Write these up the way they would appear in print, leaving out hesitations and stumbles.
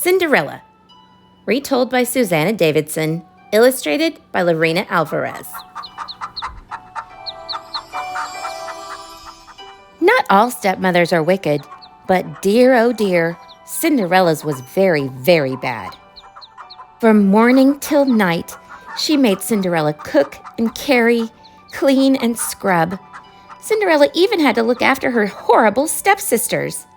Cinderella, retold by Susanna Davidson, illustrated by Lorena Alvarez. Not all stepmothers are wicked, but dear, oh dear, Cinderella's was very, very bad. From morning till night, she made Cinderella cook and carry, clean and scrub. Cinderella even had to look after her horrible stepsisters.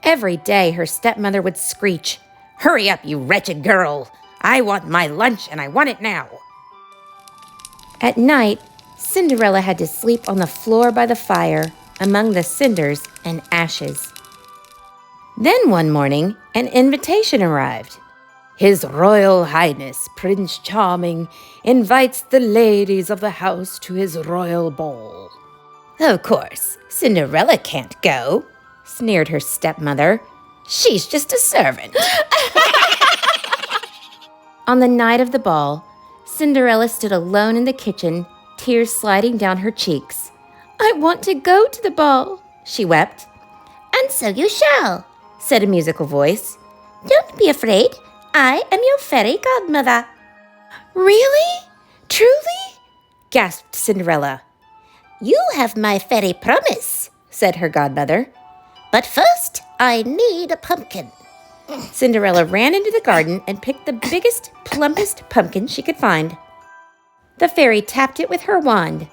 Every day, her stepmother would screech, "Hurry up, you wretched girl! I want my lunch and I want it now!" At night, Cinderella had to sleep on the floor by the fire, among the cinders and ashes. Then one morning, an invitation arrived. "His Royal Highness, Prince Charming, invites the ladies of the house to his royal ball." "Of course, Cinderella can't go," sneered her stepmother. "She's just a servant." On the night of the ball, Cinderella stood alone in the kitchen, tears sliding down her cheeks. "I want to go to the ball," she wept. "And so you shall," said a musical voice. "Don't be afraid. I am your fairy godmother." "Really? Truly?" gasped Cinderella. "You have my fairy promise," said her godmother. "But first, I need a pumpkin." Cinderella ran into the garden and picked the biggest, plumpest pumpkin she could find. The fairy tapped it with her wand.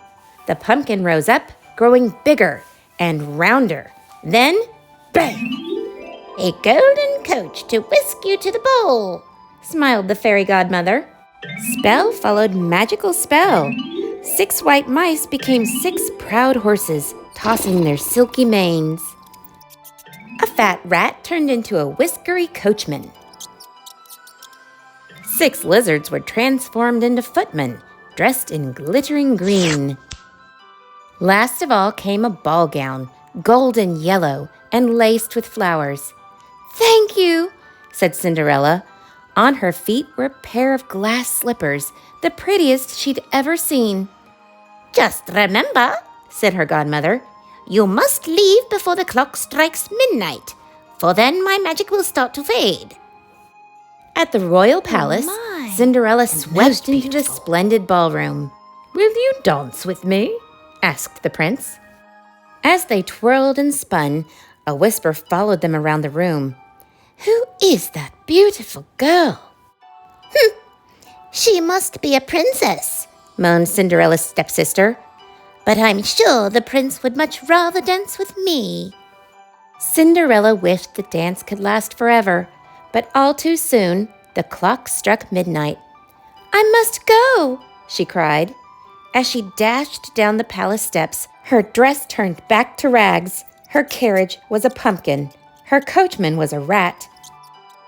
The pumpkin rose up, growing bigger and rounder. Then, bang! "A golden coach to whisk you to the ball," smiled the fairy godmother. Spell followed magical spell. 6 white mice became 6 proud horses, tossing their silky manes. A fat rat turned into a whiskery coachman. 6 lizards were transformed into footmen, dressed in glittering green. Last of all came a ball gown, golden yellow and laced with flowers. "Thank you," said Cinderella. On her feet were a pair of glass slippers, the prettiest she'd ever seen. "Just remember," said her godmother, "you must leave before the clock strikes midnight, for then my magic will start to fade." At the royal palace, Cinderella swept into the splendid ballroom. "Will you dance with me?" asked the prince. As they twirled and spun, a whisper followed them around the room. "Who is that beautiful girl?" "She must be a princess," moaned Cinderella's stepsister. "But I'm sure the prince would much rather dance with me." Cinderella wished the dance could last forever, but all too soon the clock struck midnight. "I must go," she cried. As she dashed down the palace steps, her dress turned back to rags. Her carriage was a pumpkin. Her coachman was a rat.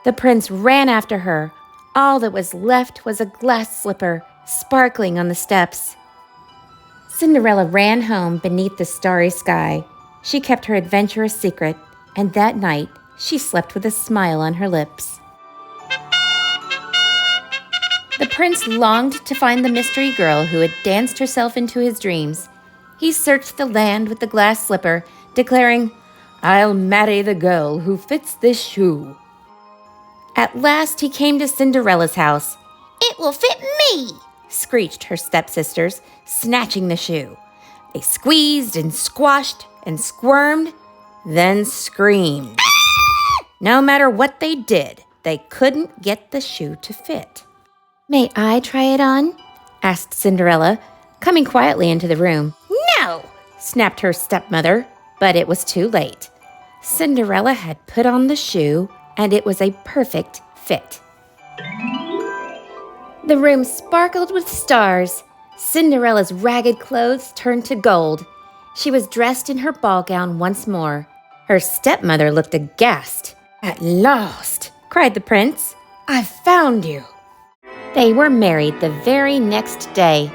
The prince ran after her. All that was left was a glass slipper, sparkling on the steps. Cinderella ran home beneath the starry sky. She kept her adventure a secret, and that night she slept with a smile on her lips. The prince longed to find the mystery girl who had danced herself into his dreams. He searched the land with the glass slipper, declaring, "I'll marry the girl who fits this shoe." At last he came to Cinderella's house. "It will fit me," screeched her stepsisters, snatching the shoe. They squeezed and squashed and squirmed, then screamed. No matter what they did, they couldn't get the shoe to fit. "May I try it on?" asked Cinderella, coming quietly into the room. "No," snapped her stepmother, but it was too late. Cinderella had put on the shoe, and it was a perfect fit. The room sparkled with stars. Cinderella's ragged clothes turned to gold. She was dressed in her ball gown once more. Her stepmother looked aghast. "At last," cried the prince, "I've found you." They were married the very next day.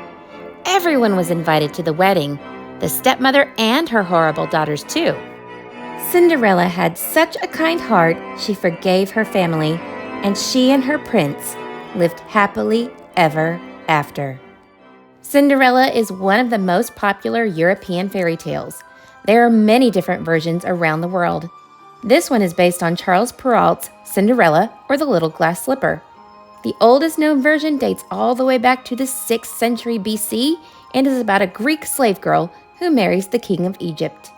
Everyone was invited to the wedding, the stepmother and her horrible daughters too. Cinderella had such a kind heart, she forgave her family, and she and her prince lived happily ever after. Cinderella is one of the most popular European fairy tales. There are many different versions around the world. This one is based on Charles Perrault's Cinderella or the Little Glass Slipper. The oldest known version dates all the way back to the 6th century BC and is about a Greek slave girl who marries the king of Egypt.